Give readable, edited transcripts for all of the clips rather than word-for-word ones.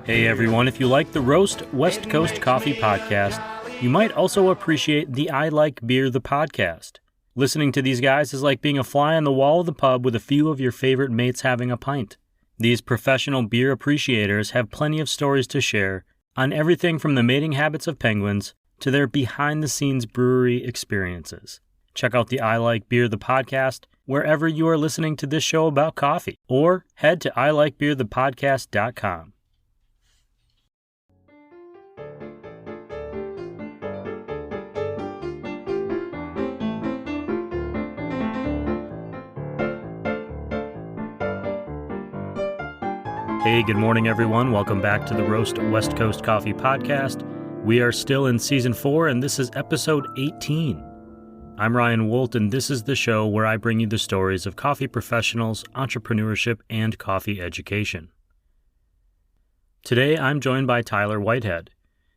Hey everyone, if you like the Roast West Coast Coffee podcast, you might also appreciate the I Like Beer the podcast. Listening to these guys is like being a fly on the wall of the pub with a few of your favorite mates having a pint. These professional beer appreciators have plenty of stories to share on everything from the mating habits of penguins to their behind-the-scenes brewery experiences. Check out the I Like Beer the podcast wherever you are listening to this show about coffee, or head to ilikebeerthepodcast.com. Hey, good morning, everyone. Welcome back to the Roast West Coast Coffee podcast. We are still in Season 4, and this is Episode 18. I'm Ryan Wolt, and this is the show where I bring you the stories of coffee professionals, entrepreneurship, and coffee education. Today, I'm joined by Tyler Whitehead.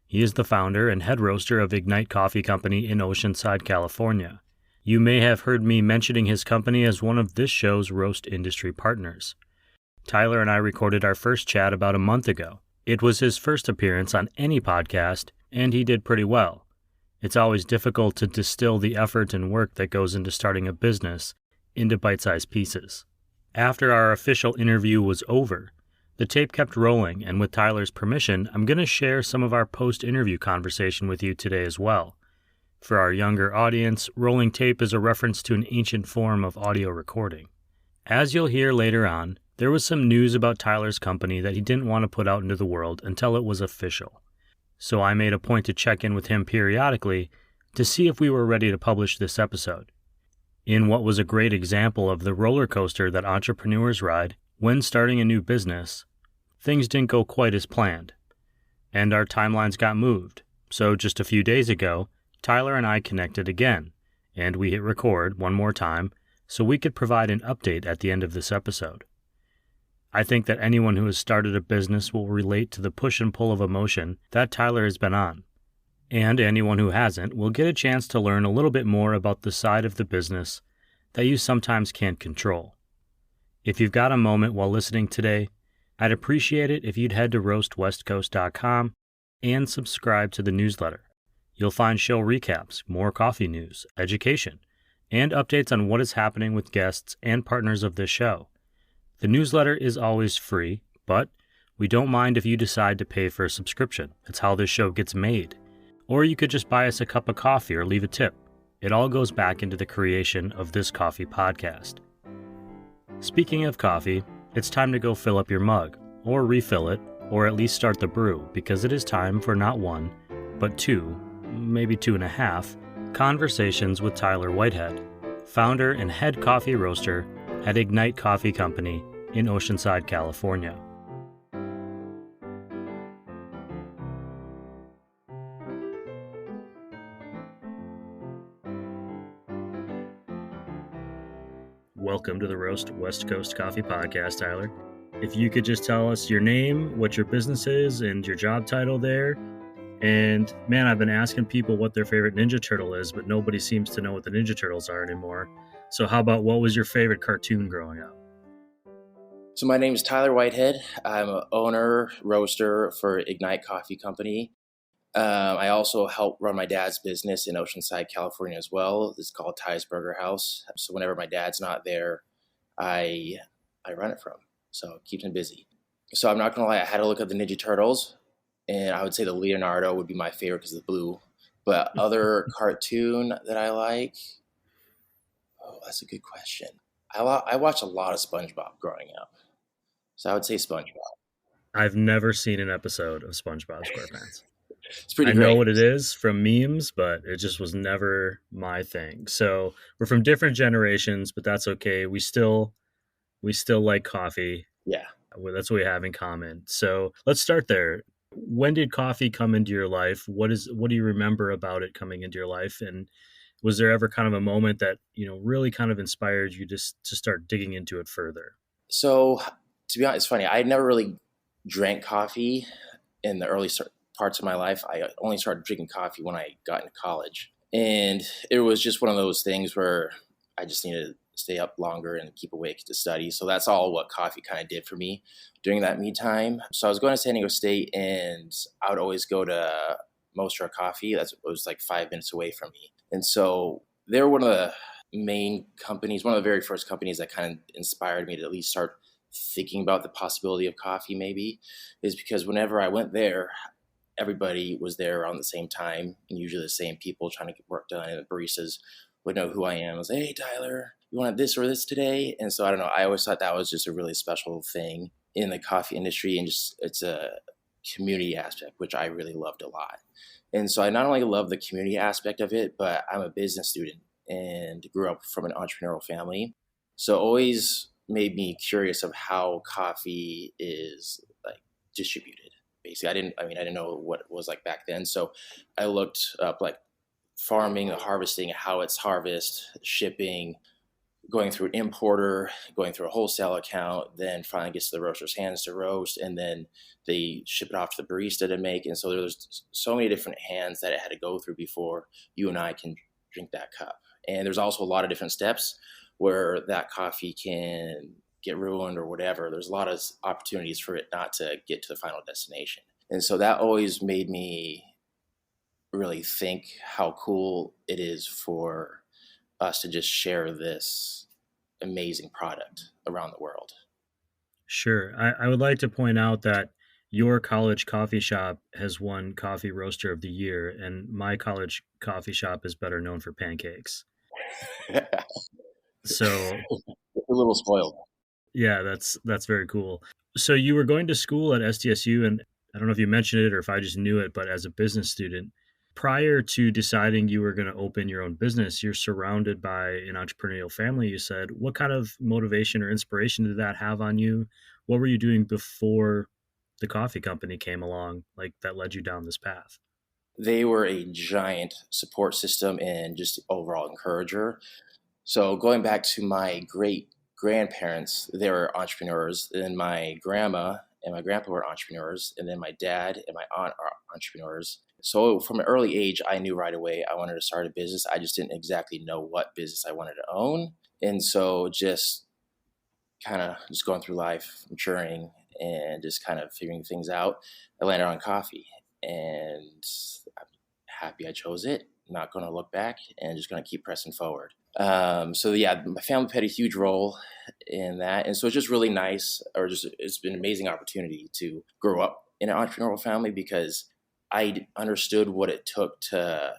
He is the founder and head roaster of Ignite Coffee Company in Oceanside, California. You may have heard me mentioning his company as one of this show's roast industry partners. Tyler and I recorded our first chat about a month ago. It was his first appearance on any podcast, and he did pretty well. It's always difficult to distill the effort and work that goes into starting a business into bite-sized pieces. After our official interview was over, the tape kept rolling, and with Tyler's permission, I'm going to share some of our post-interview conversation with you today as well. For our younger audience, rolling tape is a reference to an ancient form of audio recording. As you'll hear later on, there was some news about Tyler's company that he didn't want to put out into the world until it was official. So I made a point to check in with him periodically to see if we were ready to publish this episode. In what was a great example of the roller coaster that entrepreneurs ride when starting a new business, things didn't go quite as planned, and our timelines got moved. So just a few days ago, Tyler and I connected again, and we hit record one more time so we could provide an update at the end of this episode. I think that anyone who has started a business will relate to the push and pull of emotion that Tyler has been on. And anyone who hasn't will get a chance to learn a little bit more about the side of the business that you sometimes can't control. If you've got a moment while listening today, I'd appreciate it if you'd head to roastwestcoast.com and subscribe to the newsletter. You'll find show recaps, more coffee news, education, and updates on what is happening with guests and partners of this show. The newsletter is always free, but we don't mind if you decide to pay for a subscription. It's how this show gets made. Or you could just buy us a cup of coffee or leave a tip. It all goes back into the creation of this coffee podcast. Speaking of coffee, it's time to go fill up your mug, or refill it, or at least start the brew, because it is time for not one, but two, maybe 2.5, conversations with Tyler Whitehead, founder and head coffee roaster at Ignite Coffee Company in Oceanside, California. Welcome to the Roast West Coast Coffee Podcast, Tyler. If you could just tell us your name, what your business is, and your job title there. And man, I've been asking people what their favorite Ninja Turtle is, but nobody seems to know what the Ninja Turtles are anymore. So how about what was your favorite cartoon growing up? So my name is Tyler Whitehead. I'm an owner, roaster for Ignite Coffee Company. I also help run my dad's business in Oceanside, California as well. It's called Ty's Burger House. So whenever my dad's not there, I run it from. So it keeps me busy. So I'm not going to lie, I had to look at the Ninja Turtles, and I would say the Leonardo would be my favorite because of the blue. But other cartoon that I like, oh, that's a good question. I watched a lot of SpongeBob growing up. So I would say SpongeBob. I've never seen an episode of SpongeBob SquarePants. It's pretty I great. know what it is from memes, but it just was never my thing. So we're from different generations, but that's okay. We still like coffee. Yeah. That's what we have in common. So let's start there. When did coffee come into your life? What do you remember about it coming into your life? And was there ever kind of a moment that, really kind of inspired you to start digging into it further? So to be honest, it's funny. I had never really drank coffee in the early parts of my life. I only started drinking coffee when I got into college. And it was just one of those things where I just needed stay up longer and keep awake to study. So that's all what coffee kind of did for me during that me time. So I was going to San Diego State, and I would always go to Mostra Coffee. It was like 5 minutes away from me. And so they're one of the main companies, one of the very first companies that kind of inspired me to at least start thinking about the possibility of coffee maybe, is because whenever I went there, everybody was there around the same time, and usually the same people trying to get work done, and the baristas would know who I am. I was like, hey, Tyler, you want this or this today? And so I don't know. I always thought that was just a really special thing in the coffee industry, and just it's a community aspect, which I really loved a lot. And so I not only love the community aspect of it, but I'm a business student and grew up from an entrepreneurial family. So always made me curious of how coffee is like distributed. Basically, I didn't know what it was like back then. So I looked up like farming, the harvesting, how it's harvest, shipping, going through an importer, going through a wholesale account, then finally gets to the roaster's hands to roast, and then they ship it off to the barista to make. And so there's so many different hands that it had to go through before you and I can drink that cup. And there's also a lot of different steps where that coffee can get ruined or whatever. There's a lot of opportunities for it not to get to the final destination. And so that always made me really think how cool it is for us to just share this amazing product around the world. Sure. I would like to point out that your college coffee shop has won Coffee Roaster of the Year, and my college coffee shop is better known for pancakes. So, A little spoiled. yeah, that's very cool. So you were going to school at SDSU, and I don't know if you mentioned it or if I just knew it, but as a business student, prior to deciding you were going to open your own business, you're surrounded by an entrepreneurial family, you said. What kind of motivation or inspiration did that have on you? What were you doing before the coffee company came along, like that led you down this path? They were a giant support system and just overall encourager. So going back to my great grandparents, they were entrepreneurs. Then my grandma and my grandpa were entrepreneurs. And then my dad and my aunt are entrepreneurs. So from an early age, I knew right away I wanted to start a business. I just didn't exactly know what business I wanted to own. And so just kind of just going through life, maturing, and just kind of figuring things out, I landed on coffee. And I'm happy I chose it. Not going to look back and just going to keep pressing forward. So yeah, my family played a huge role in that, and so it's just really nice, or just it's been an amazing opportunity to grow up in an entrepreneurial family because I understood what it took to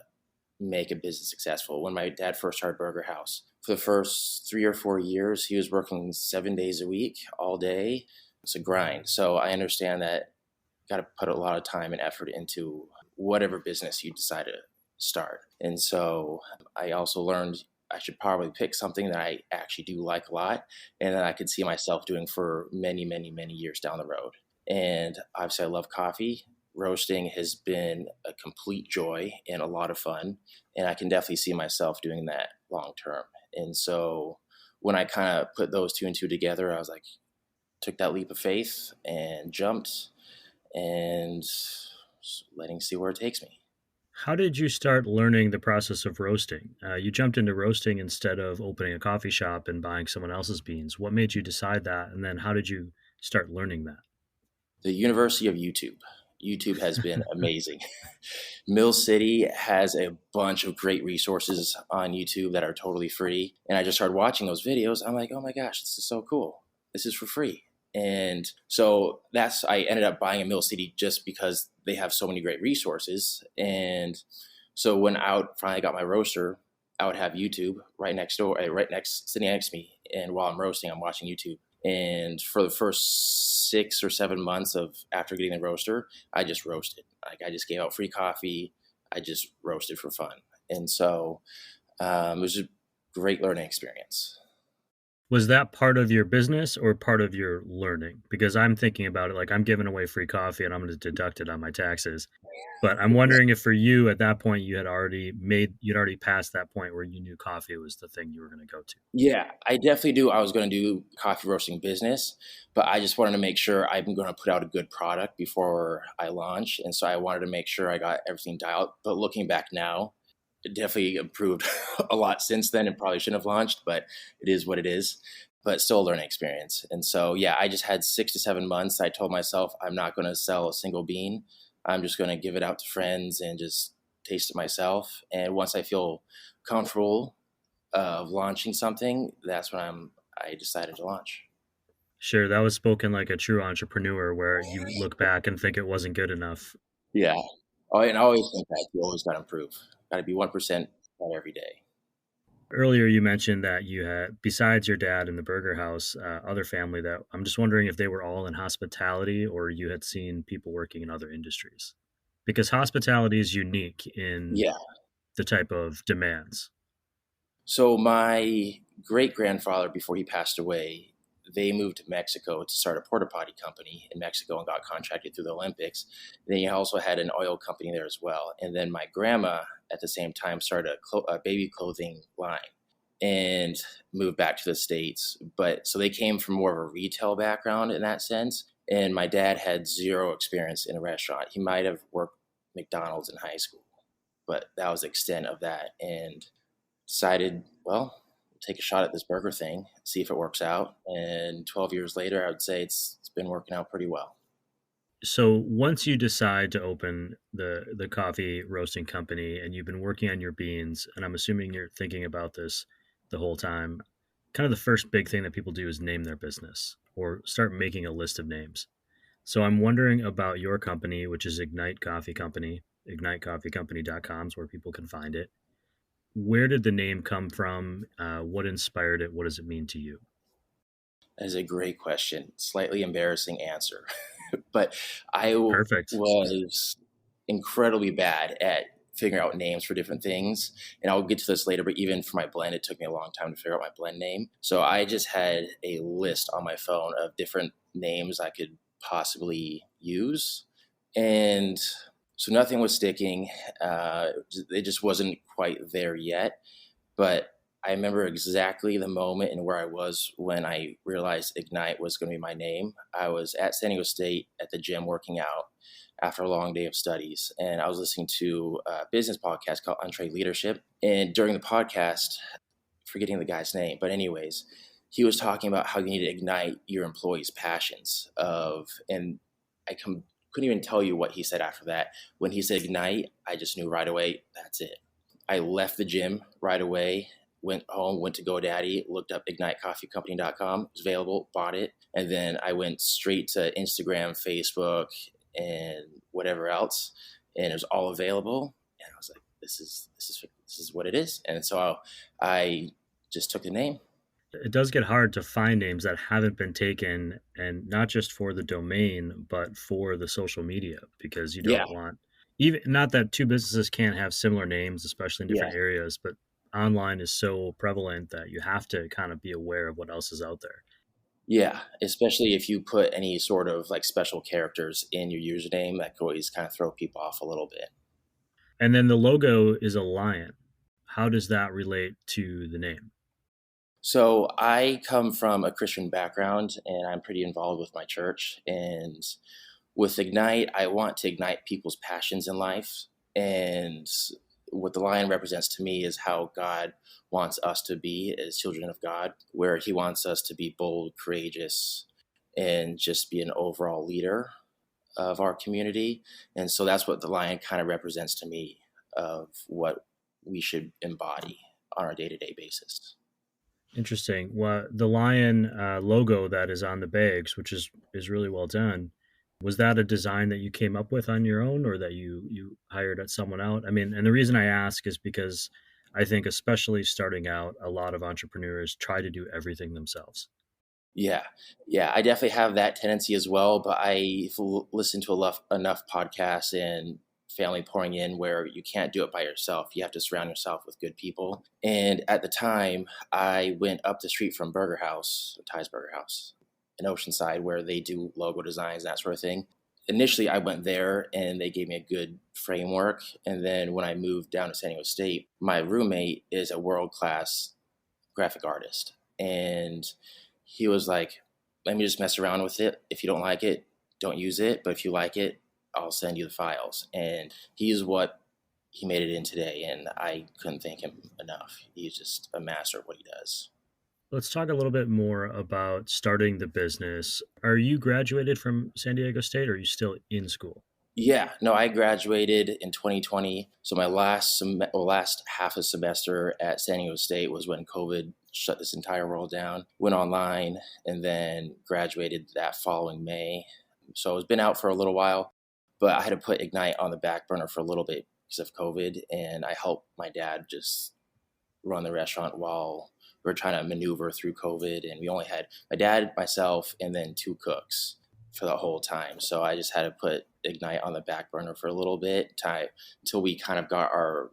make a business successful. When my dad first started Burger House, for the first 3 or 4 years, he was working 7 days a week, all day. It's a grind. So I understand that got to put a lot of time and effort into whatever business you decide to start. And so I also learned I should probably pick something that I actually do like a lot and that I could see myself doing for many, many, many years down the road. And obviously, I love coffee. Roasting has been a complete joy and a lot of fun. And I can definitely see myself doing that long term. And so when I kind of put those two and two together, I was like, took that leap of faith and jumped and letting see where it takes me. How did you start learning the process of roasting? You jumped into roasting instead of opening a coffee shop and buying someone else's beans. What made you decide that? And then how did you start learning that? The University of YouTube. YouTube has been amazing. Mill City has a bunch of great resources on YouTube that are totally free. And I just started watching those videos. I'm like, oh my gosh, this is so cool. This is for free. And so I ended up buying a Mill City just because they have so many great resources. And so when I finally got my roaster, I would have YouTube right next door, sitting next to me. And while I'm roasting, I'm watching YouTube. And for the first 6 or 7 months of after getting the roaster, I just roasted. Like I just gave out free coffee. I just roasted for fun. And so it was a great learning experience. Was that part of your business or part of your learning? Because I'm thinking about it like I'm giving away free coffee and I'm going to deduct it on my taxes. But I'm wondering if for you at that point you'd already passed that point where you knew coffee was the thing you were going to go to. Yeah, I definitely do. I was going to do coffee roasting business, but I just wanted to make sure I'm going to put out a good product before I launch. And so I wanted to make sure I got everything dialed. But looking back now, it definitely improved a lot since then and probably shouldn't have launched, but it is what it is. But still a learning experience. And so, yeah, I just had 6 to 7 months. I told myself I'm not going to sell a single bean. I'm just going to give it out to friends and just taste it myself. And once I feel comfortable of launching something, that's when I decided to launch. Sure, that was spoken like a true entrepreneur where you look back and think it wasn't good enough. Yeah. Oh, and I always think that you always got to improve. Got to be 1% better every day. Earlier, you mentioned that you had, besides your dad and the burger house, other family that I'm just wondering if they were all in hospitality or you had seen people working in other industries. Because hospitality is unique in Yeah. the type of demands. So my great grandfather, before he passed away, they moved to Mexico to start a porta potty company in Mexico and got contracted through the Olympics. Then he also had an oil company there as well. And then my grandma, at the same time, started a baby clothing line and moved back to the States. But so they came from more of a retail background in that sense. And my dad had zero experience in a restaurant. He might have worked McDonald's in high school, but that was the extent of that. And decided, well, take a shot at this burger thing, see if it works out. And 12 years later, I would say it's been working out pretty well. So once you decide to open the coffee roasting company and you've been working on your beans, and I'm assuming you're thinking about this the whole time, kind of the first big thing that people do is name their business or start making a list of names. So I'm wondering about your company, which is Ignite Coffee Company. IgniteCoffeeCompany.com is where people can find it. Where did the name come from? What inspired it? What does it mean to you? That is a great question. Slightly embarrassing answer. But I Perfect. was incredibly bad at figuring out names for different things. And I'll get to this later, but even for my blend, it took me a long time to figure out my blend name. So I just had a list on my phone of different names I could possibly use. And so nothing was sticking. It just wasn't quite there yet. But I remember exactly the moment and where I was when I realized Ignite was going to be my name. I was at San Diego State at the gym working out after a long day of studies, and I was listening to a business podcast called Entree Leadership. And during the podcast, forgetting the guy's name, but anyways, he was talking about how you need to ignite your employees' passions and couldn't even tell you what he said after that. When he said ignite, I just knew right away, that's it. I left the gym right away, went home, went to GoDaddy, looked up ignitecoffeecompany.com, it was available, bought it, and then I went straight to Instagram, Facebook, and whatever else, and it was all available. And I was like, this is what it is. And so I just took the name. It does get hard to find names that haven't been taken, and not just for the domain, but for the social media, because you Yeah, don't want, even not that two businesses can't have similar names, especially in yeah, different areas, but online is so prevalent that you have to kind of be aware of what else is out there. yeah. Especially if you put any sort of like special characters in your username, that could always kind of throw people off a little bit. And then the logo is a lion. How does that relate to the name? So I come from a Christian background and I'm pretty involved with my church. And with Ignite, I want to ignite people's passions in life. And what the lion represents to me is how God wants us to be as children of God, where he wants us to be bold, courageous, and just be an overall leader of our community. And so that's what the lion kind of represents to me of what we should embody on our day-to-day basis. Interesting. Well, the lion logo that is on the bags, which is really well done, was that a design that you came up with on your own, or that you hired at someone out? I mean, and the reason I ask is because I think, especially starting out, a lot of entrepreneurs try to do everything themselves. Yeah, yeah, I definitely have that tendency as well. But I listen to enough podcasts and family pouring in where you can't do it by yourself. You have to surround yourself with good people. And at the time, I went up the street from Burger House, Ty's Burger House, in Oceanside, where they do logo designs, that sort of thing. Initially, I went there and they gave me a good framework. And then when I moved down to San Diego State, my roommate is a world class graphic artist. And he was like, let me just mess around with it. If you don't like it, don't use it. But if you like it, I'll send you the files. And he's what he made it in today, and I couldn't thank him enough. He's just a master of what he does. Let's talk a little bit more about starting the business. Are you graduated from San Diego State, or are you still in school? Yeah, no, I graduated in 2020. So my last half a semester at San Diego State was when COVID shut this entire world down. Went online and then graduated that following May. So it's been out for a little while, but I had to put Ignite on the back burner for a little bit because of COVID, and I helped my dad just run the restaurant while we were trying to maneuver through COVID. And we only had my dad, myself, and then two cooks for the whole time. So I just had to put Ignite on the back burner for a little bit time until we kind of got our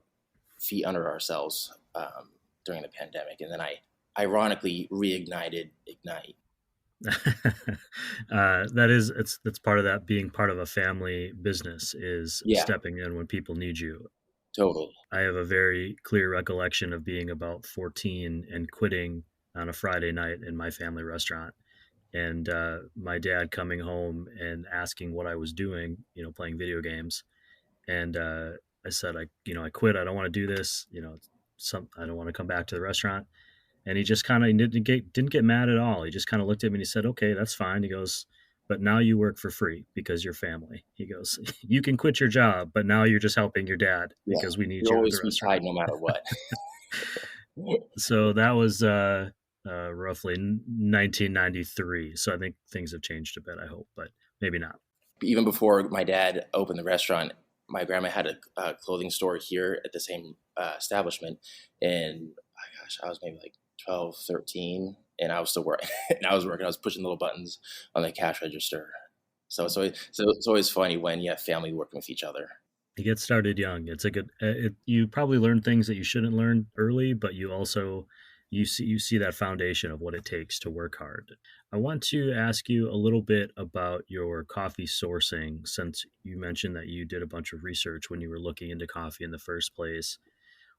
feet under ourselves during the pandemic. And then I ironically reignited Ignite. That's part of that being part of a family business is Yeah, stepping in when people need you. totally. I have a very clear recollection of being about 14 and quitting on a Friday night in my family restaurant, and my dad coming home and asking what I was doing, playing video games. And I said, I quit. I don't want to do this. I don't want to come back to the restaurant. And he just kind of didn't get mad at all. He just kind of looked at me and he said, "Okay, that's fine." He goes, "But now you work for free because you're family." He goes, "You can quit your job, but now you're just helping your dad Yeah, because we need you'll you at the always be tied restaurant." no matter what. So that was roughly 1993. So I think things have changed a bit. I hope, but maybe not. Even before my dad opened the restaurant, my grandma had a clothing store here at the same establishment. And oh gosh, I was maybe like 12, 13, and I was still working. And I was working, I was pushing little buttons on the cash register. So it's always funny when you have family working with each other. You get started young. It's a good. You probably learn things that you shouldn't learn early, but you see that foundation of what it takes to work hard. I want to ask you a little bit about your coffee sourcing, since you mentioned that you did a bunch of research when you were looking into coffee in the first place.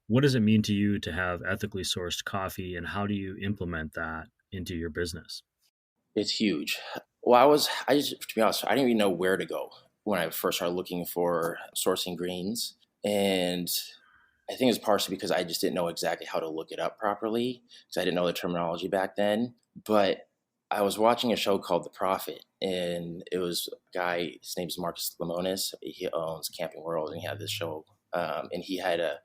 What does it mean to you to have ethically sourced coffee, and how do you implement that into your business? It's huge. Well, I just, to be honest, I didn't even know where to go when I first started looking for sourcing greens. And I think it's partially because I just didn't know exactly how to look it up properly because I didn't know the terminology back then. But I was watching a show called The Prophet, and it was a guy, his name's Marcus Lemonis. He owns Camping World, and he had this show. And he had an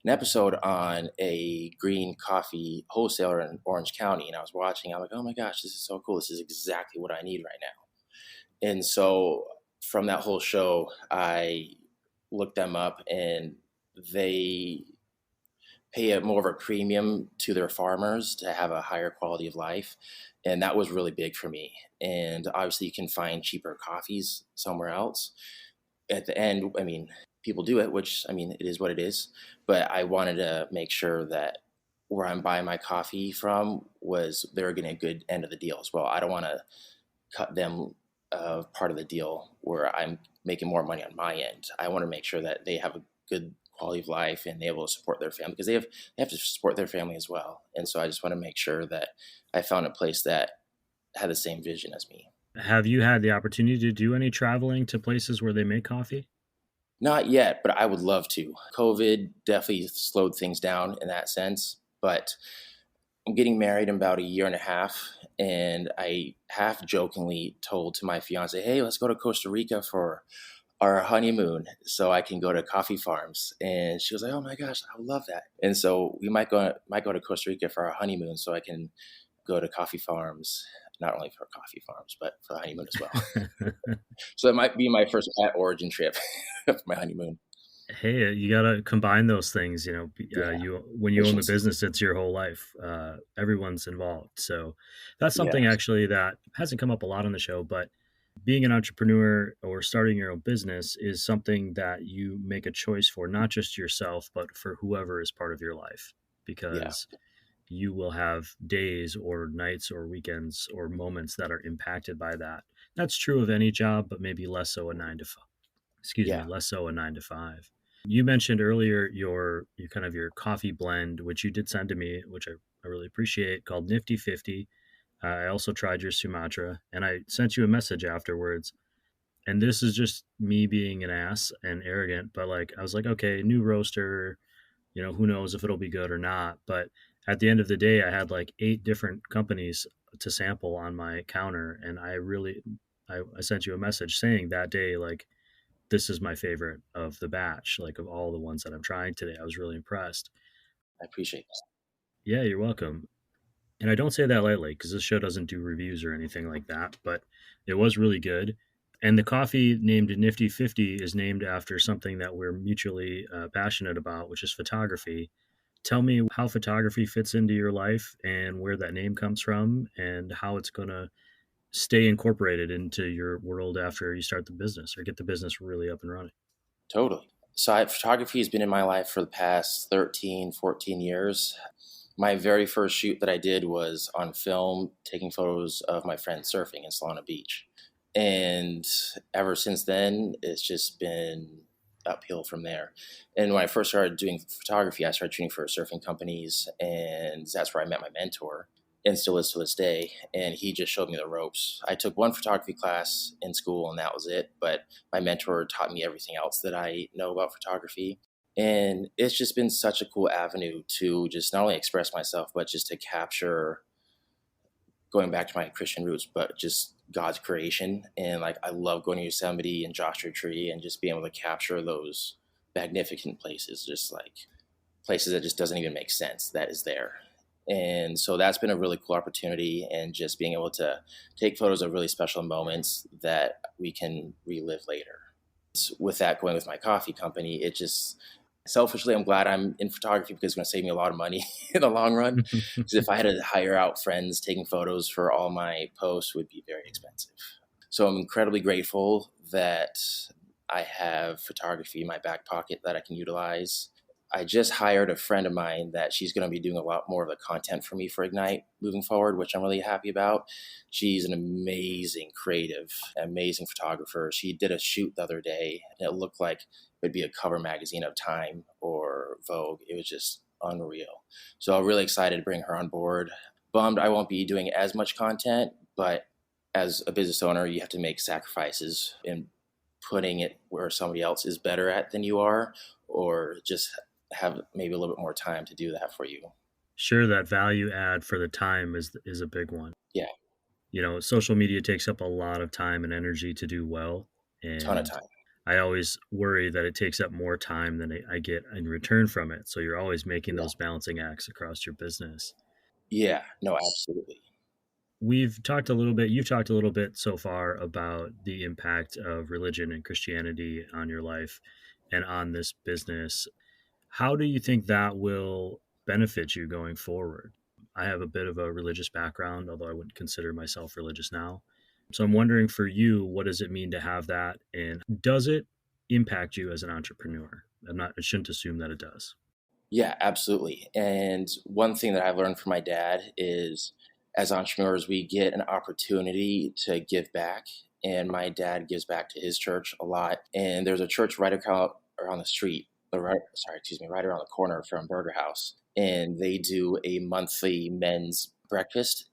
episode on a green coffee wholesaler in Orange County. And I was watching, I'm like, oh my gosh, this is so cool. This is exactly what I need right now. And so from that whole show, I looked them up, and they pay more of a premium to their farmers to have a higher quality of life. And that was really big for me. And obviously, you can find cheaper coffees somewhere else. At the end, I mean, people do it, which, I mean, it is what it is. But I wanted to make sure that where I'm buying my coffee from was they're getting a good end of the deal as well. I don't want to cut them part of the deal where I'm making more money on my end. I want to make sure that they have a good quality of life and they're able to support their family because they have to support their family as well. And so I just want to make sure that I found a place that had the same vision as me. Have you had the opportunity to do any traveling to places where they make coffee? Not yet, but I would love to. COVID definitely slowed things down in that sense, but I'm getting married in about a year and a half, and I half jokingly told to my fiance, "Hey, let's go to Costa Rica for our honeymoon so I can go to coffee farms." And she was like, "Oh my gosh, I would love that." And so we might go to Costa Rica for our honeymoon so I can go to coffee farms, not only for coffee farms, but for the honeymoon as well. So it might be my first pet origin trip for my honeymoon. Hey, you gotta combine those things. Yeah, You when you own the efficiency. business, it's your whole life. Everyone's involved, so that's Yeah, something actually that hasn't come up a lot on the show. But being an entrepreneur or starting your own business is something that you make a choice for, not just yourself, but for whoever is part of your life, yeah, because you will have days or nights or weekends or moments that are impacted by that. That's true of any job, but maybe less so a 9 to 5. Excuse me, yeah. less so a 9 to 5. You mentioned earlier your kind of your coffee blend, which you did send to me, which I really appreciate, called Nifty 50. I also tried your Sumatra, and I sent you a message afterwards. And this is just me being an ass and arrogant, but like I was like, okay, new roaster, who knows if it'll be good or not. But at the end of the day, I had like 8 different companies to sample on my counter, and I sent you a message saying that day, like, this is my favorite of the batch, like of all the ones that I'm trying today. I was really impressed. I appreciate that. Yeah, you're welcome. And I don't say that lightly because this show doesn't do reviews or anything like that, but it was really good. And the coffee named Nifty 50 is named after something that we're mutually passionate about, which is photography. Tell me how photography fits into your life and where that name comes from and how it's going to stay incorporated into your world after you start the business or get the business really up and running. Totally. So photography has been in my life for the past 13, 14 years. My very first shoot that I did was on film, taking photos of my friends surfing in Solana Beach. And ever since then, it's just been uphill from there. And when I first started doing photography, I started shooting for surfing companies, and that's where I met my mentor, and still is to this day. And he just showed me the ropes. I took one photography class in school, and that was it. But my mentor taught me everything else that I know about photography. And it's just been such a cool avenue to just not only express myself, but just to capture, going back to my Christian roots, but just God's creation. And like, I love going to Yosemite and Joshua Tree and just being able to capture those magnificent places, just like places that just doesn't even make sense that is there. And so that's been a really cool opportunity, and just being able to take photos of really special moments that we can relive later. With that, going with my coffee company, it just, selfishly, I'm glad I'm in photography because it's going to save me a lot of money in the long run. Because if I had to hire out friends taking photos for all my posts, it would be very expensive. So I'm incredibly grateful that I have photography in my back pocket that I can utilize. I just hired a friend of mine that she's going to be doing a lot more of the content for me for Ignite moving forward, which I'm really happy about. She's an amazing creative, amazing photographer. She did a shoot the other day, and it looked like it would be a cover magazine of Time or Vogue. It was just unreal. So I'm really excited to bring her on board. Bummed I won't be doing as much content, but as a business owner, you have to make sacrifices in putting it where somebody else is better at than you are, or just have maybe a little bit more time to do that for you. Sure, that value add for the time is a big one. Yeah, Social media takes up a lot of time and energy to do well, ton of and time. I always worry that it takes up more time than I get in return from it. So you're always making Yeah, those balancing acts across your business. yeah, no, absolutely. You've talked a little bit so far about the impact of religion and Christianity on your life and on this business. How do you think that will benefit you going forward? I have a bit of a religious background, although I wouldn't consider myself religious now. So I'm wondering for you, what does it mean to have that? And does it impact you as an entrepreneur? I shouldn't assume that it does. Yeah, absolutely. And one thing that I've learned from my dad is, as entrepreneurs, we get an opportunity to give back. And my dad gives back to his church a lot. And there's a church right around the street, or right around the corner from Burger House. And they do a monthly men's breakfast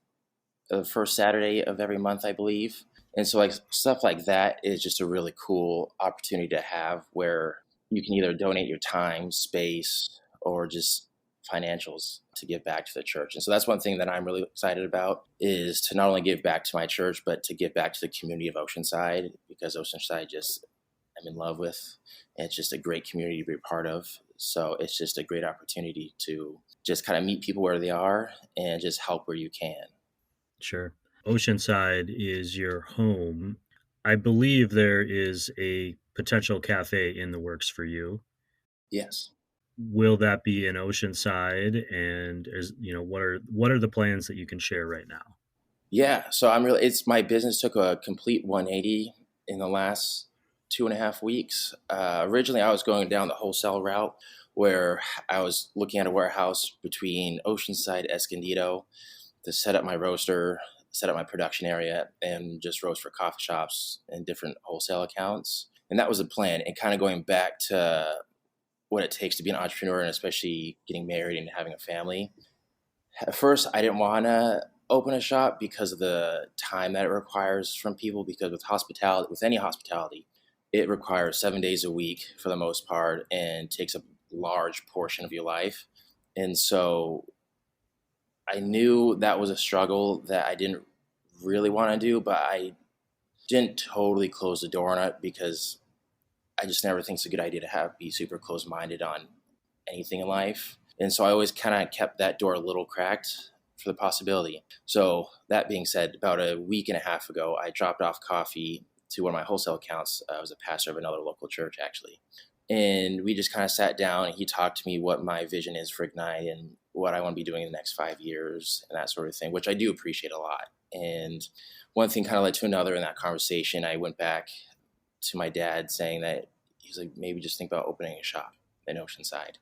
the first Saturday of every month, I believe. And so, like, stuff like that is just a really cool opportunity to have, where you can either donate your time, space, or just financials to give back to the church. And so that's one thing that I'm really excited about, is to not only give back to my church, but to give back to the community of Oceanside, because Oceanside just, I'm in love with. And it's just a great community to be a part of. So it's just a great opportunity to just kind of meet people where they are and just help where you can. Sure. Oceanside is your home. I believe there is a potential cafe in the works for you. Yes. Will that be in Oceanside? And what are the plans that you can share right now? Yeah, so it's my business took a complete 180 in the last 2.5 weeks. Originally, I was going down the wholesale route, where I was looking at a warehouse between Oceanside, Escondido, to set up my roaster, set up my production area, and just roast for coffee shops and different wholesale accounts. And that was the plan. And kind of going back to what it takes to be an entrepreneur, and especially getting married and having a family. At first, I didn't want to open a shop because of the time that it requires from people. Because with hospitality, with any hospitality, it requires 7 days a week for the most part and takes a large portion of your life. And so I knew that was a struggle that I didn't really want to do, but I didn't totally close the door on it because I just never think it's a good idea to be super close minded on anything in life. And so I always kind of kept that door a little cracked for the possibility. So that being said, about a week and a half ago, I dropped off coffee to one of my wholesale accounts. I was a pastor of another local church, actually. And we just kind of sat down and he talked to me what my vision is for Ignite and what I want to be doing in the next 5 years and that sort of thing, which I do appreciate a lot. And one thing kind of led to another in that conversation. I went back to my dad saying that he's like, maybe just think about opening a shop in Oceanside.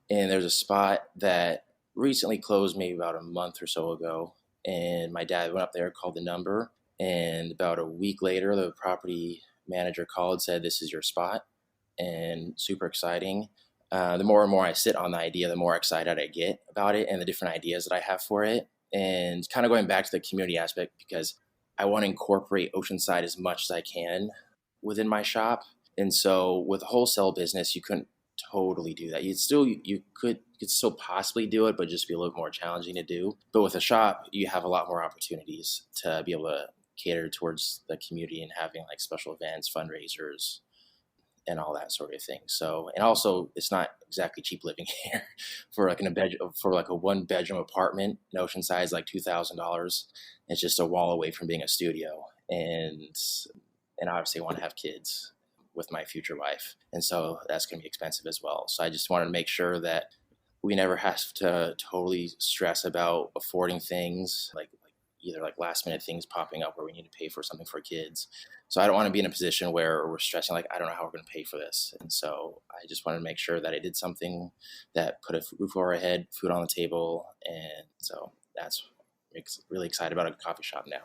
And there's a spot that recently closed maybe about a month or so ago. And my dad went up there, called the number. And about a week later, the property manager called, said, this is your spot. And super exciting. The more and more I sit on the idea, the more excited I get about it and the different ideas that I have for it. And kind of going back to the community aspect, because I want to incorporate Oceanside as much as I can within my shop. And so with a wholesale business, you couldn't totally do that. You could still possibly do it, but just be a little more challenging to do. But with a shop, you have a lot more opportunities to be able to cater towards the community and having like special events, fundraisers, and all that sort of thing. So, and also it's not exactly cheap living here for like for like a 1 bedroom apartment in Oceanside is like $2,000. It's just a wall away from being a studio. And obviously I want to have kids with my future wife. And so that's going to be expensive as well. So I just wanted to make sure that we never have to totally stress about affording things like either like last minute things popping up where we need to pay for something for kids. So I don't want to be in a position where we're stressing like, I don't know how we're going to pay for this. And so I just wanted to make sure that I did something that put a roof over our head, food on the table. And so that's really excited about a coffee shop now.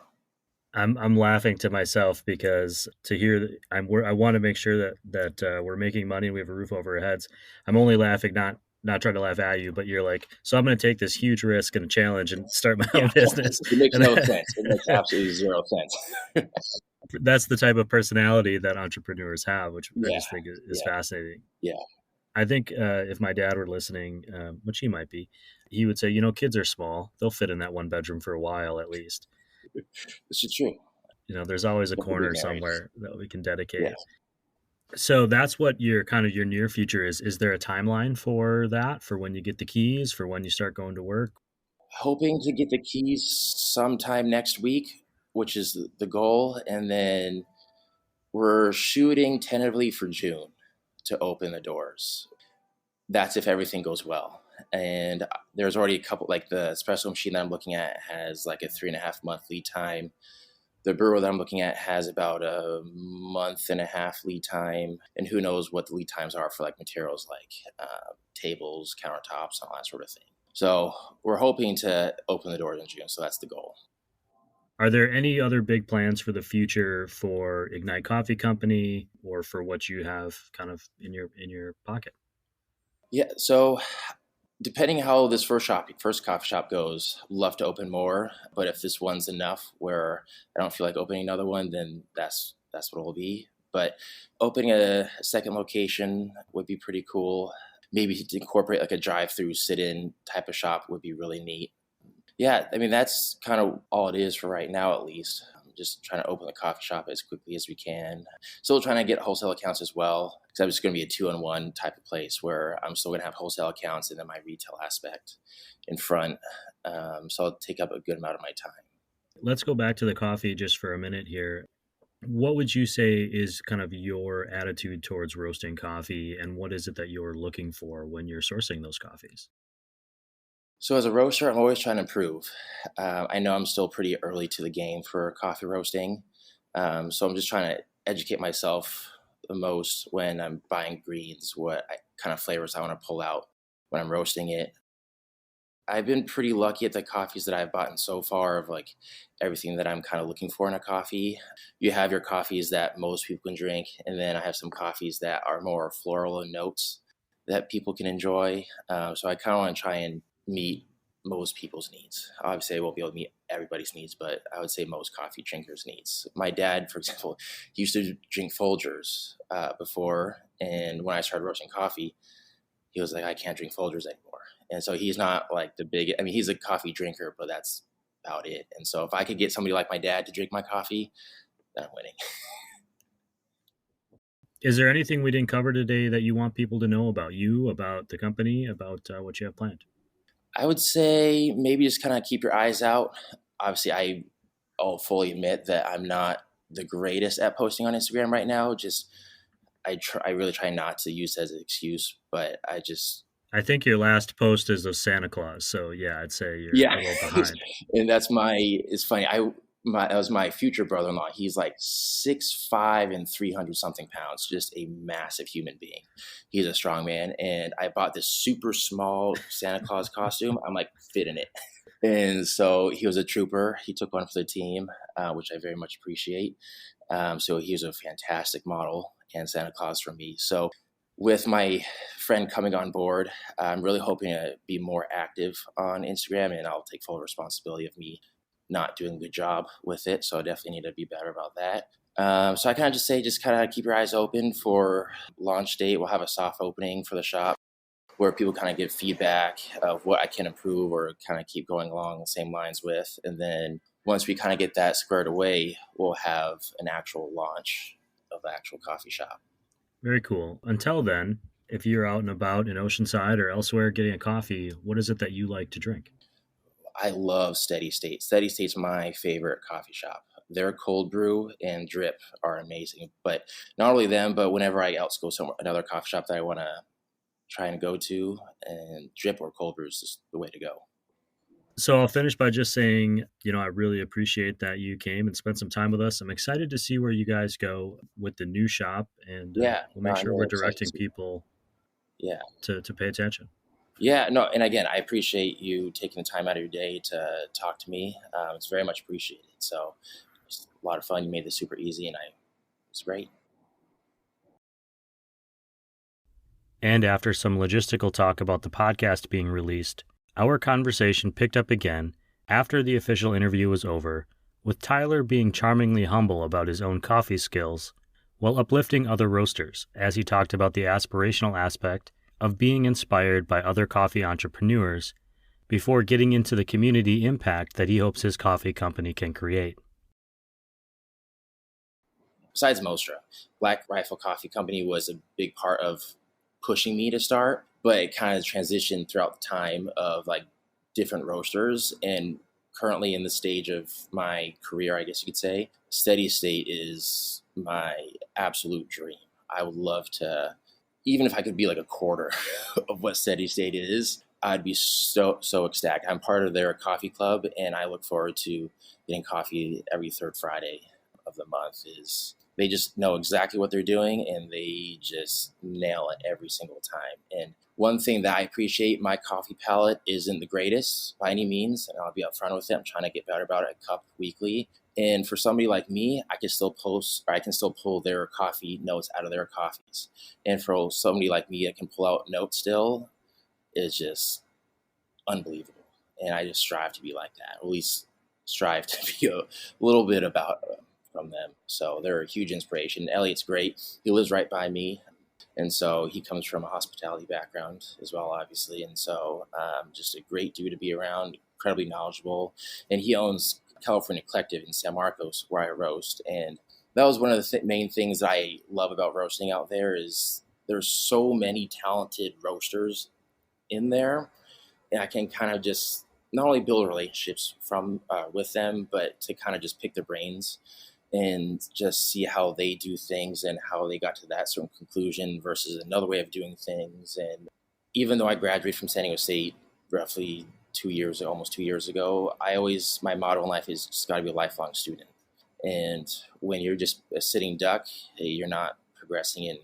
I'm laughing to myself because to hear that I want to make sure that we're making money and we have a roof over our heads. I'm only laughing, not trying to laugh at you, but you're like, so I'm going to take this huge risk and a challenge and start my own business. It makes no sense. It makes absolutely zero sense. That's the type of personality that entrepreneurs have, which I just think is fascinating. Yeah. I think if my dad were listening, which he might be, he would say, kids are small. They'll fit in that 1 bedroom for a while at least. This is true. There's always a corner somewhere that we can dedicate. Yeah. So that's what your near future is. Is there a timeline for that, for when you get the keys, for when you start going to work? Hoping to get the keys sometime next week, which is the goal. And then we're shooting tentatively for June to open the doors. That's if everything goes well. And there's already a couple, like the espresso machine that I'm looking at has like a 3.5 month lead time. The brewer that I'm looking at has about a 1.5 month lead time. And who knows what the lead times are for like materials like tables, countertops, and all that sort of thing. So we're hoping to open the doors in June. So that's the goal. Are there any other big plans for the future for Ignite Coffee Company or for what you have kind of in your pocket? Yeah. So depending how this first coffee shop goes, I'd love to open more. But if this one's enough where I don't feel like opening another one, then that's what it'll be. But opening a second location would be pretty cool. Maybe to incorporate like a drive-through sit-in type of shop would be really neat. Yeah, I mean, that's kind of all it is for right now, at least. I'm just trying to open the coffee shop as quickly as we can. Still trying to get wholesale accounts as well, because I'm just going to be a 2-in-1 type of place where I'm still going to have wholesale accounts and then my retail aspect in front. So I'll take up a good amount of my time. Let's go back to the coffee just for a minute here. What would you say is kind of your attitude towards roasting coffee, and what is it that you're looking for when you're sourcing those coffees? So as a roaster, I'm always trying to improve. I know I'm still pretty early to the game for coffee roasting. So I'm just trying to educate myself the most when I'm buying greens, what kind of flavors I want to pull out when I'm roasting it. I've been pretty lucky at the coffees that I've bought so far of like everything that I'm kind of looking for in a coffee. You have your coffees that most people can drink, and then I have some coffees that are more floral and notes that people can enjoy. So I kind of want to try and meet most people's needs. Obviously, I won't be able to meet everybody's needs, but I would say most coffee drinkers' needs. My dad, for example, he used to drink Folgers before, and when I started roasting coffee, he was like, I can't drink Folgers anymore. And so he's not like the big, I mean, he's a coffee drinker, but that's about it. And so if I could get somebody like my dad to drink my coffee, then I'm winning. Is there anything we didn't cover today that you want people to know about you, about the company, about what you have planned? I would say maybe just kind of keep your eyes out. Obviously, I'll fully admit that I'm not the greatest at posting on Instagram right now. Just I really try not to use it as an excuse, but I think your last post is of Santa Claus, so yeah, I'd say you're a yeah, little behind. and it's funny. That was my future brother-in-law. He's like 6'5" and 300 something pounds, just a massive human being. He's a strong man, and I bought this super small Santa Claus costume. I'm like fit in it. And so he was a trooper. He took one for the team, which I very much appreciate. So he was a fantastic model and Santa Claus for me. So with my friend coming on board, I'm really hoping to be more active on Instagram, and I'll take full responsibility of me not doing a good job with it. So I definitely need to be better about that. So I kind of just say, just kind of keep your eyes open for launch date. We'll have a soft opening for the shop where people kind of give feedback of what I can improve or kind of keep going along the same lines with. And then once we kind of get that squared away, we'll have an actual launch of the actual coffee shop. Very cool. Until then, if you're out and about in Oceanside or elsewhere getting a coffee, what is it that you like to drink? I love Steady State. Steady State's my favorite coffee shop. Their cold brew and drip are amazing. But not only them, but whenever I else go somewhere, another coffee shop that I want to try and go to, and drip or cold brew is just the way to go. So I'll finish by just saying, I really appreciate that you came and spent some time with us. I'm excited to see where you guys go with the new shop, and Yeah, we'll no, make I'm sure we're really excited to directing see. people Yeah. to pay attention. Yeah, no, and again, I appreciate you taking the time out of your day to talk to me. It's very much appreciated. So, it's a lot of fun. You made this super easy, and it's great. And after some logistical talk about the podcast being released, our conversation picked up again after the official interview was over, with Tyler being charmingly humble about his own coffee skills, while uplifting other roasters as he talked about the aspirational aspect of being inspired by other coffee entrepreneurs before getting into the community impact that he hopes his coffee company can create. Besides Mostra, Black Rifle Coffee Company was a big part of pushing me to start, but it kind of transitioned throughout the time of like different roasters. And currently in the stage of my career, I guess you could say, Steady State is my absolute dream. I would love to, even if I could be like a quarter of what Steady State is, I'd be so ecstatic. I'm part of their coffee club, and I look forward to getting coffee every third Friday of the month. Is they just know exactly what they're doing, and they just nail it every single time. And one thing that I appreciate, my coffee palate isn't the greatest by any means, and I'll be upfront with it. I'm trying to get better about it. I cup weekly, and for somebody like me, I can still pull their coffee notes out of their coffees. And for somebody like me that can pull out notes still, is just unbelievable. And I just strive to be like that, or at least strive to be a little bit about from them. So they're a huge inspiration. Elliot's great. He lives right by me. And so he comes from a hospitality background as well, obviously. And so just a great dude to be around, incredibly knowledgeable. And he owns California Collective in San Marcos, where I roast. And that was one of the main things I love about roasting out there is there's so many talented roasters in there, and I can kind of just not only build relationships from with them, but to kind of just pick their brains and just see how they do things and how they got to that certain conclusion versus another way of doing things. And even though I graduated from San Diego State roughly 2 years, almost 2 years ago, my motto in life is just got to be a lifelong student. And when you're just a sitting duck, you're not progressing in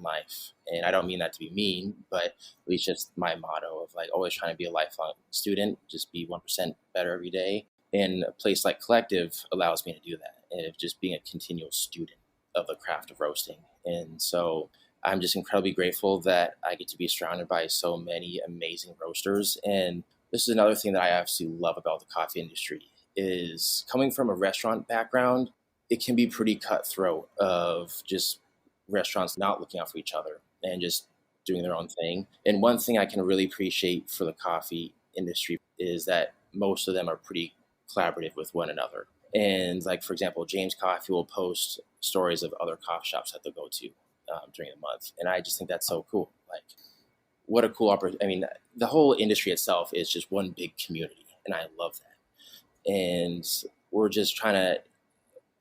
life. And I don't mean that to be mean, but at least just my motto of like always trying to be a lifelong student, just be 1% better every day. And a place like Collective allows me to do that, and just being a continual student of the craft of roasting. And so I'm just incredibly grateful that I get to be surrounded by so many amazing roasters. And this is another thing that I absolutely love about the coffee industry is coming from a restaurant background. It can be pretty cutthroat of just restaurants not looking out for each other and just doing their own thing. And one thing I can really appreciate for the coffee industry is that most of them are pretty collaborative with one another. And like, for example, James Coffee will post stories of other coffee shops that they'll go to during the month. And I just think that's so cool. Like, what a cool opportunity. I mean, the whole industry itself is just one big community. And I love that. And we're just trying to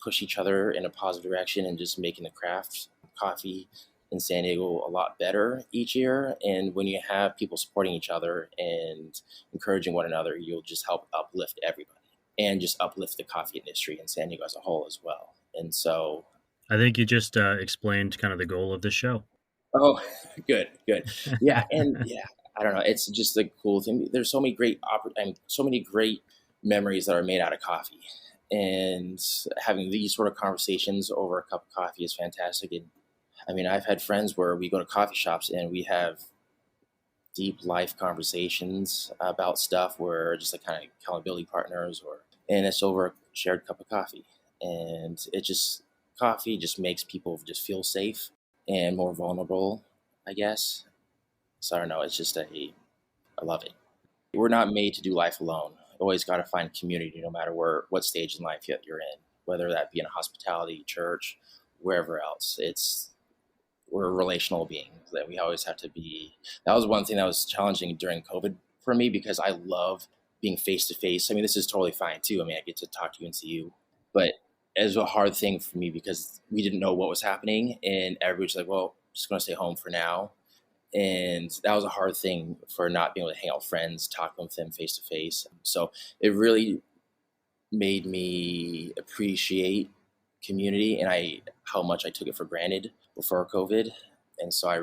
push each other in a positive direction and just making the craft coffee in San Diego a lot better each year. And when you have people supporting each other and encouraging one another, you'll just help uplift everybody and just uplift the coffee industry in San Diego as a whole as well. And so, I think you just explained kind of the goal of the show. oh, good, good. Yeah. And yeah, I don't know. It's just a cool thing. There's so many so many great memories that are made out of coffee. And having these sort of conversations over a cup of coffee is fantastic. And I mean, I've had friends where we go to coffee shops and we have deep life conversations about stuff where just like kind of accountability partners, and it's over a shared cup of coffee. And coffee just makes people just feel safe and more vulnerable, I guess. So I don't know. I love it. We're not made to do life alone. Always got to find community, no matter what stage in life you're in, whether that be in a hospitality, church, wherever else. We're relational beings that we always have to be. That was one thing that was challenging during COVID for me because I love being face to face. I mean, this is totally fine too. I mean, I get to talk to you and see you, but it was a hard thing for me because we didn't know what was happening, and everybody's like, "Well, I'm just gonna stay home for now." And that was a hard thing for not being able to hang out with friends, talk with them face to face. So it really made me appreciate community and I how much I took it for granted before COVID. And so I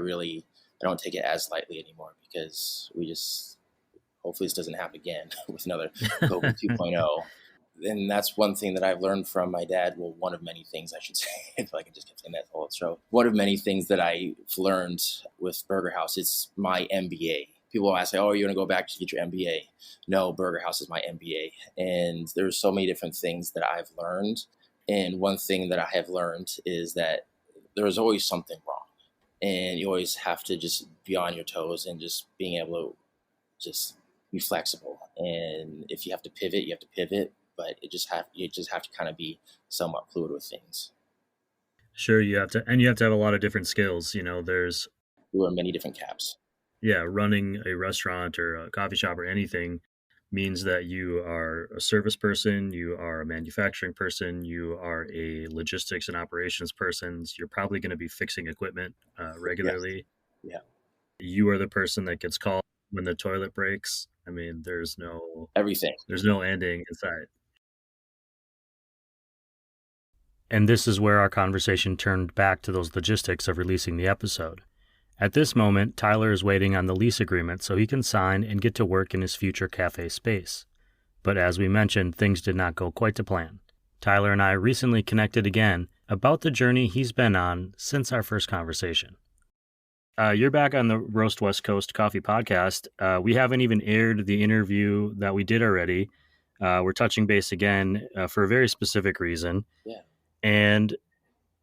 don't take it as lightly anymore because we just hopefully this doesn't happen again with another COVID 2.0. And that's one thing that I've learned from my dad. Well, one of many things I should say, if I can just keep saying that whole show. One of many things that I've learned with Burger House is my MBA. People ask, "Oh, are you going to go back to get your MBA?" No, Burger House is my MBA. And there's so many different things that I've learned. And one thing that I have learned is that there's always something wrong. And you always have to just be on your toes and just being able to just be flexible. And if you have to pivot, you have to pivot. But you just have to kind of be somewhat fluid with things. Sure, you have to have a lot of different skills. There's We wear many different caps. running a restaurant or a coffee shop or anything means that you are a service person, you are a manufacturing person, you are a logistics and operations person. You're probably going to be fixing equipment Yes. regularly. Yeah. You are the person that gets called when the toilet breaks. I mean, there's no Everything. ending in sight. And this is where our conversation turned back to those logistics of releasing the episode. At this moment, Tyler is waiting on the lease agreement so he can sign and get to work in his future cafe space. But as we mentioned, things did not go quite to plan. Tyler and I recently connected again about the journey he's been on since our first conversation. You're back on the Roast West Coast Coffee Podcast. We haven't even aired the interview that we did already. We're touching base again for a very specific reason. Yeah. And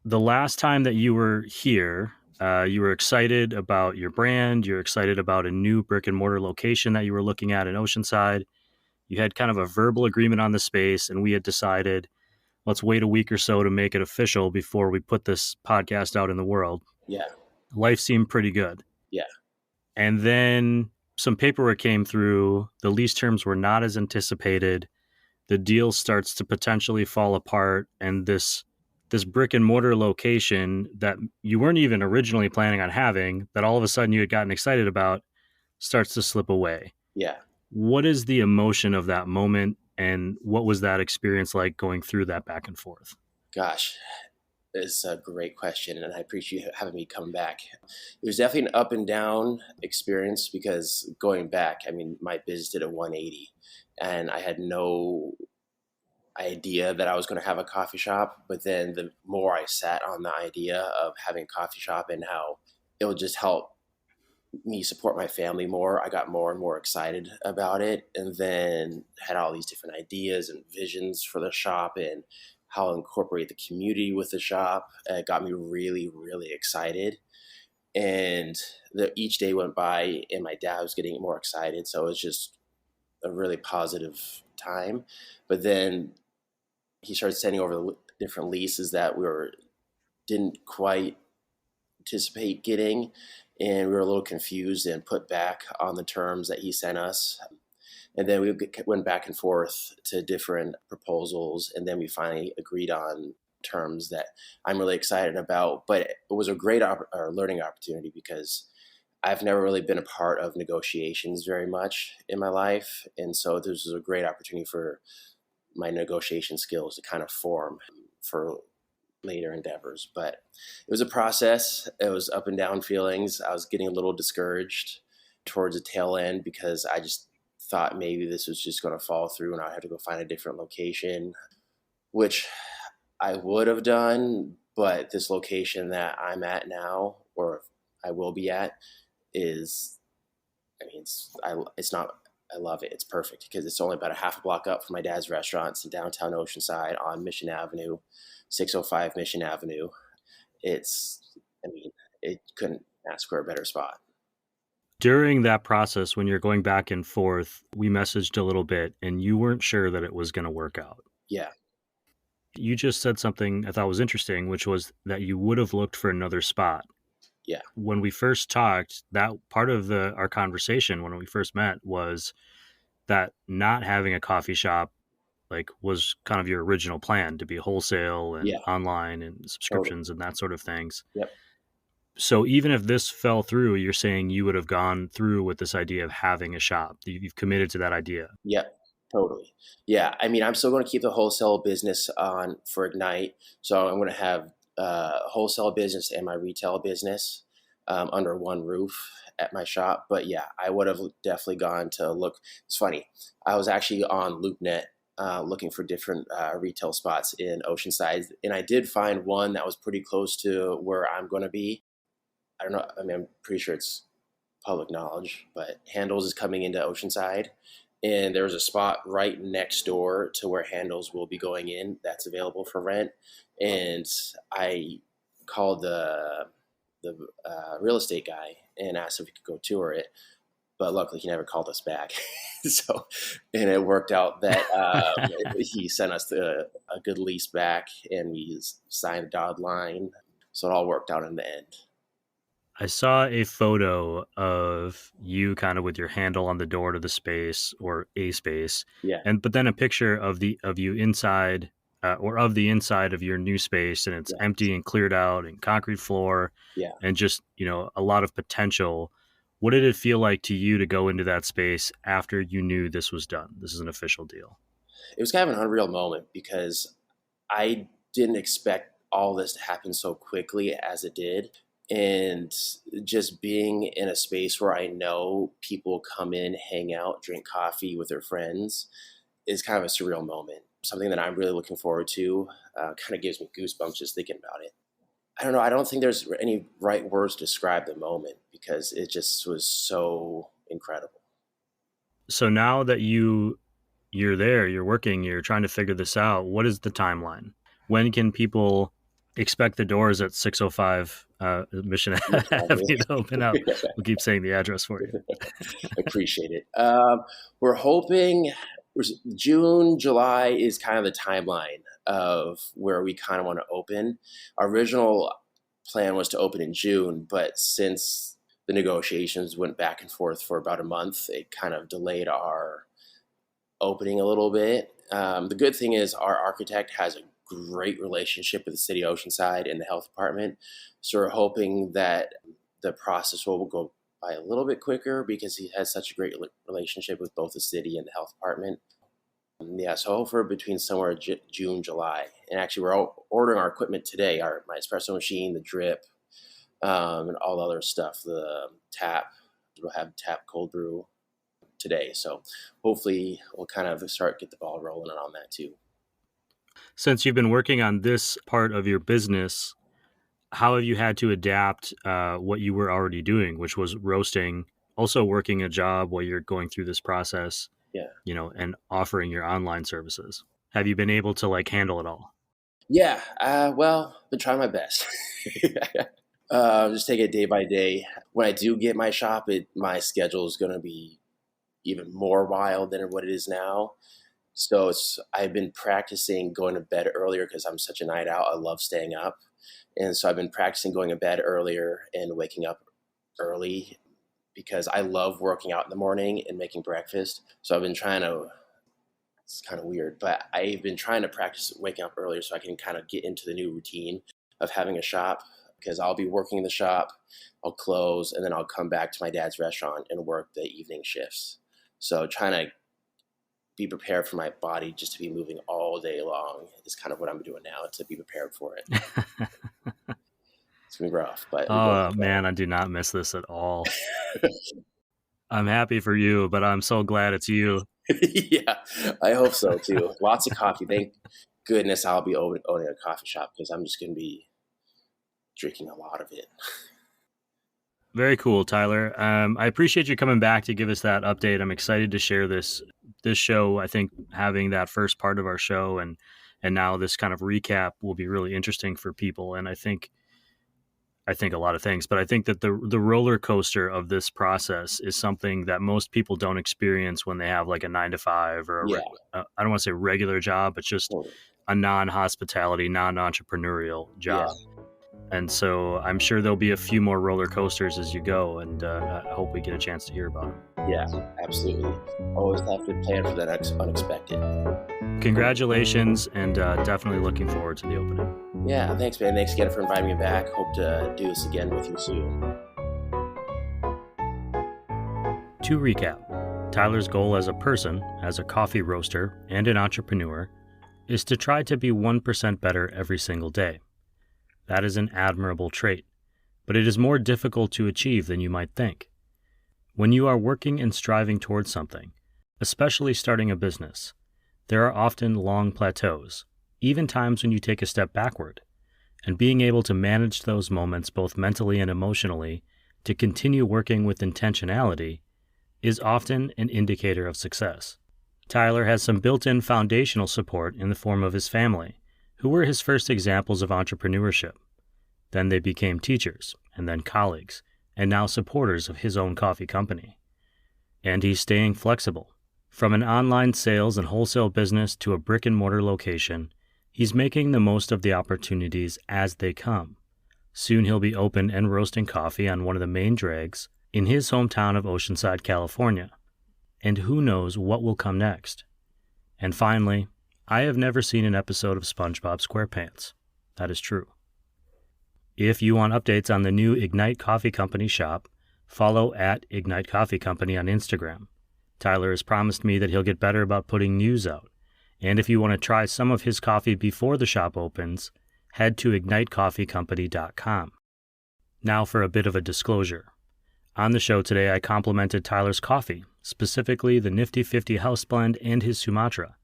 the last time that you were here, you were excited about your brand. You're excited about a new brick and mortar location that you were looking at in Oceanside. You had kind of a verbal agreement on the space, and we had decided, let's wait a week or so to make it official before we put this podcast out in the world. Yeah. Life seemed pretty good. Yeah. And then some paperwork came through. The lease terms were not as anticipated. The deal starts to potentially fall apart, and this brick and mortar location that you weren't even originally planning on having, that all of a sudden you had gotten excited about, starts to slip away. Yeah. What is the emotion of that moment, and what was that experience like going through that back and forth? Gosh, it's a great question, and I appreciate you having me come back. It was definitely an up and down experience because going back, I mean, my business did a 180, and I had no idea that I was going to have a coffee shop. But then the more I sat on the idea of having a coffee shop and how it would just help me support my family more, I got more and more excited about it, and then had all these different ideas and visions for the shop and how to incorporate the community with the shop. It got me really, really excited. And each day went by, and my dad was getting more excited. So it was just a really positive time. But then he started sending over the different leases that didn't quite anticipate getting, and we were a little confused and put back on the terms that he sent us. And then we went back and forth to different proposals, and then we finally agreed on terms that I'm really excited about. But it was a great learning opportunity because I've never really been a part of negotiations very much in my life, and so this was a great opportunity for my negotiation skills to kind of form for later endeavors. But it was a process. It was up and down feelings. I was getting a little discouraged towards the tail end because I just thought maybe this was just going to fall through and I had to go find a different location, which I would have done. But this location that I'm at now, or I will be at, is, I mean, it's not, I love it. It's perfect because it's only about a half a block up from my dad's restaurant. It's in downtown Oceanside on Mission Avenue, 605 Mission Avenue. It's, I mean, it couldn't ask for a better spot. During that process, when you're going back and forth, we messaged a little bit and you weren't sure that it was going to work out. Yeah, You just said something I thought was interesting, which was that you would have looked for another spot. yeah, When we first talked, that part of our conversation when we first met was that not having a coffee shop was kind of your original plan to be wholesale and yeah, online and totally. subscriptions and that sort of things. Yep. So even if this fell through, you're saying you would have gone through with this idea of having a shop. You've committed to that idea. Yep, totally. Yeah, I mean, I'm still going to keep the wholesale business on for Ignite. So I'm going to have wholesale business and my retail business under one roof at my shop. But yeah, I would have definitely gone to look. It's funny. I was actually on LoopNet looking for different retail spots in Oceanside, and I did find one that was pretty close to where I'm going to be. I don't know. I mean, I'm pretty sure it's public knowledge, but Handles is coming into Oceanside, and there's a spot right next door to where Handles will be going in that's available for rent. And I called the real estate guy and asked if we could go tour it, but luckily he never called us back. So, and it worked out that he sent us a good lease back, and we signed a dotted line. So it all worked out in the end. I saw a photo of you kind of with your handle on the door to the space or a space, Yeah, but then a picture of you inside or of the inside of your new space, and it's yeah, empty and cleared out and concrete floor, yeah. and just a lot of potential. What did it feel like to you to go into that space after you knew this was done? This is an official deal. It was kind of an unreal moment because I didn't expect all this to happen so quickly as it did. And just being in a space where I know people come in, hang out, drink coffee with their friends is kind of a surreal moment. Something that I'm really looking forward to. Kind of gives me goosebumps just thinking about it. I don't know. I don't think there's any right words to describe the moment because it just was so incredible. So now that you're there, you're working, you're trying to figure this out. What is the timeline? When can people expect the doors at 605 Mission Avenue to open up? We'll keep saying the address for you. Appreciate it. We're hoping June, July is kind of the timeline of where we kind of want to open. Our original plan was to open in June, but since the negotiations went back and forth for about a month, it kind of delayed our opening a little bit. The good thing is our architect has a great relationship with the city of Oceanside and the health department. So we're hoping that the process will go by a little bit quicker because he has such a great relationship with both the city and the health department. Yeah, so hopefully between somewhere June, July. And actually, we're ordering our equipment today. My espresso machine, the drip, and all the other stuff. The tap, we'll have tap cold brew today. So hopefully we'll kind of get the ball rolling on that too. Since you've been working on this part of your business, how have you had to adapt what you were already doing, which was roasting, also working a job while you're going through this process, Yeah. and offering your online services? Have you been able to like handle it all? Yeah. Well, been trying my best. Just take it day by day. When I do get my shop, my schedule is going to be even more wild than what it is now. So I've been practicing going to bed earlier because I'm such a night out. I love staying up. And so I've been practicing going to bed earlier and waking up early because I love working out in the morning and making breakfast. So I've been trying to, it's kind of weird, but I've been trying to practice waking up earlier so I can kind of get into the new routine of having a shop, because I'll be working in the shop, I'll close, and then I'll come back to my dad's restaurant and work the evening shifts. So trying to be prepared for my body just to be moving all day long is kind of what I'm doing now, to be prepared for it. It's gonna be rough, but we go Oh from man, I do not miss this at all. I'm happy for you, but I'm so glad it's you. Yeah, I hope so too. Lots of coffee. Thank goodness I'll be owning a coffee shop, because I'm just gonna be drinking a lot of it. Very cool, Tyler. I appreciate you coming back to give us that update. I'm excited to share this show. I think having that first part of our show and now this kind of recap will be really interesting for people. And I think a lot of things, but I think that the roller coaster of this process is something that most people don't experience when they have like a 9 to 5 or Yeah, I don't want to say regular job, but just totally. a non-hospitality, non-entrepreneurial Yeah, job. And so I'm sure there'll be a few more roller coasters as you go, and I hope we get a chance to hear about them. yeah, absolutely. Always have to plan for that unexpected. Congratulations, and definitely looking forward to the opening. Yeah, thanks, man. Thanks again for inviting me back. Hope to do this again with you soon. To recap, Tyler's goal as a person, as a coffee roaster, and an entrepreneur is to try to be 1% better every single day. That is an admirable trait, but it is more difficult to achieve than you might think. When you are working and striving towards something, especially starting a business, there are often long plateaus, even times when you take a step backward, and being able to manage those moments both mentally and emotionally to continue working with intentionality is often an indicator of success. Tyler has some built-in foundational support in the form of his family, who were his first examples of entrepreneurship. Then they became teachers, and then colleagues, and now supporters of his own coffee company. And he's staying flexible. From an online sales and wholesale business to a brick-and-mortar location, he's making the most of the opportunities as they come. Soon he'll be open and roasting coffee on one of the main drags in his hometown of Oceanside, California. And who knows what will come next. And finally, I have never seen an episode of SpongeBob SquarePants. That is true. If you want updates on the new Ignite Coffee Company shop, follow at Ignite Coffee Company on Instagram. Tyler has promised me that he'll get better about putting news out. And if you want to try some of his coffee before the shop opens, head to ignitecoffeecompany.com. Now for a bit of a disclosure. On the show today, I complimented Tyler's coffee, specifically the Nifty 50 House Blend and his Sumatra.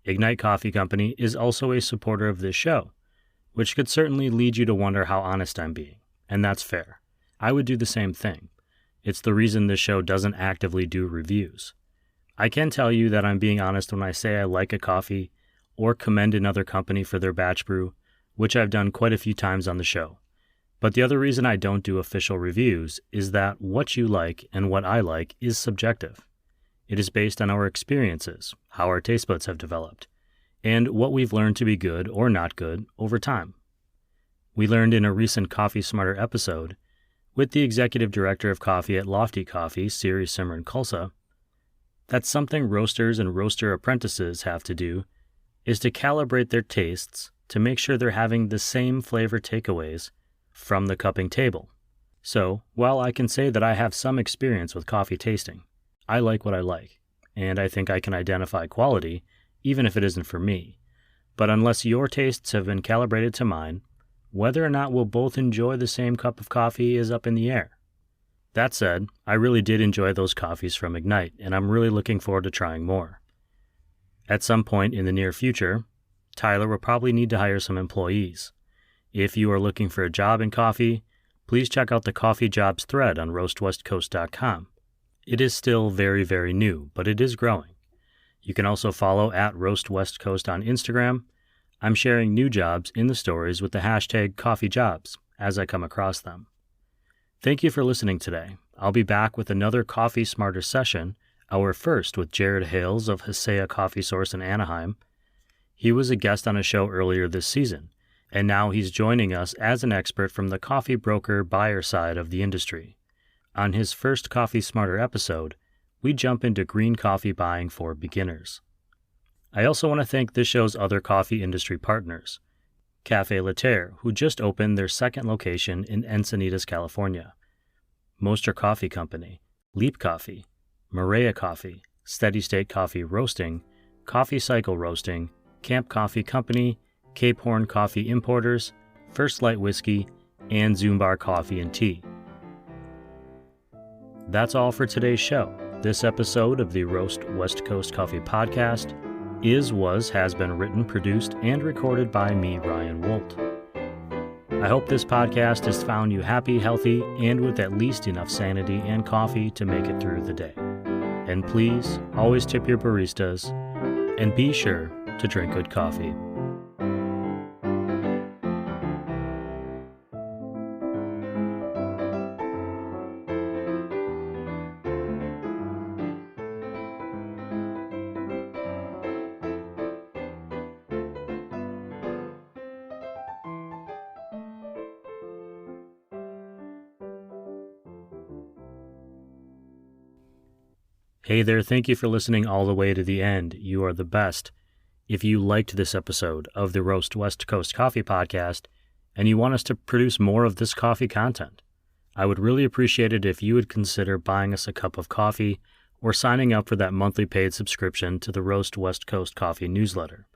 Ignite Coffee Company is also a supporter of this show, which could certainly lead you to wonder how honest I'm being, and that's fair. I would do the same thing. It's the reason this show doesn't actively do reviews. I can tell you that I'm being honest when I say I like a coffee or commend another company for their batch brew, which I've done quite a few times on the show. But the other reason I don't do official reviews is that what you like and what I like is subjective. It is based on our experiences, how our taste buds have developed, and what we've learned to be good or not good over time. We learned in a recent Coffee Smarter episode with the executive director of coffee at Lofty Coffee, Siri Simran Khalsa, that something roasters and roaster apprentices have to do is to calibrate their tastes to make sure they're having the same flavor takeaways from the cupping table. So, while I can say that I have some experience with coffee tasting, I like what I like, and I think I can identify quality, even if it isn't for me. But unless your tastes have been calibrated to mine, whether or not we'll both enjoy the same cup of coffee is up in the air. That said, I really did enjoy those coffees from Ignite, and I'm really looking forward to trying more. At some point in the near future, Tyler will probably need to hire some employees. If you are looking for a job in coffee, please check out the Coffee Jobs thread on roastwestcoast.com. It is still very, very new, but it is growing. You can also follow at Roast West Coast on Instagram. I'm sharing new jobs in the stories with the hashtag CoffeeJobs as I come across them. Thank you for listening today. I'll be back with another Coffee Smarter session, our first with Jared Hales of Hasea Coffee Source in Anaheim. He was a guest on a show earlier this season, and now he's joining us as an expert from the coffee broker buyer side of the industry. On his first Coffee Smarter episode, we jump into green coffee buying for beginners. I also want to thank this show's other coffee industry partners, Café Laterre, who just opened their second location in Encinitas, California, Moster Coffee Company, Leap Coffee, Maria Coffee, Steady State Coffee Roasting, Coffee Cycle Roasting, Camp Coffee Company, Cape Horn Coffee Importers, First Light Whiskey, and Zoombar Coffee and Tea. That's all for today's show. This episode of the Roast West Coast Coffee Podcast has been written, produced, and recorded by me, Ryan Wolt. I hope this podcast has found you happy, healthy, and with at least enough sanity and coffee to make it through the day. And please, always tip your baristas, and be sure to drink good coffee. Hey there, thank you for listening all the way to the end. You are the best. If you liked this episode of the Roast West Coast Coffee Podcast and you want us to produce more of this coffee content, I would really appreciate it if you would consider buying us a cup of coffee or signing up for that monthly paid subscription to the Roast West Coast Coffee newsletter.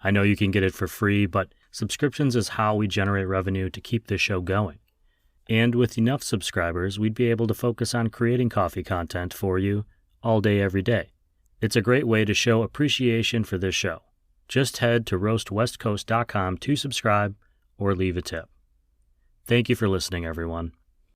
I know you can get it for free, but subscriptions is how we generate revenue to keep this show going. And with enough subscribers, we'd be able to focus on creating coffee content for you all day, every day. It's a great way to show appreciation for this show. Just head to roastwestcoast.com to subscribe or leave a tip. Thank you for listening, everyone.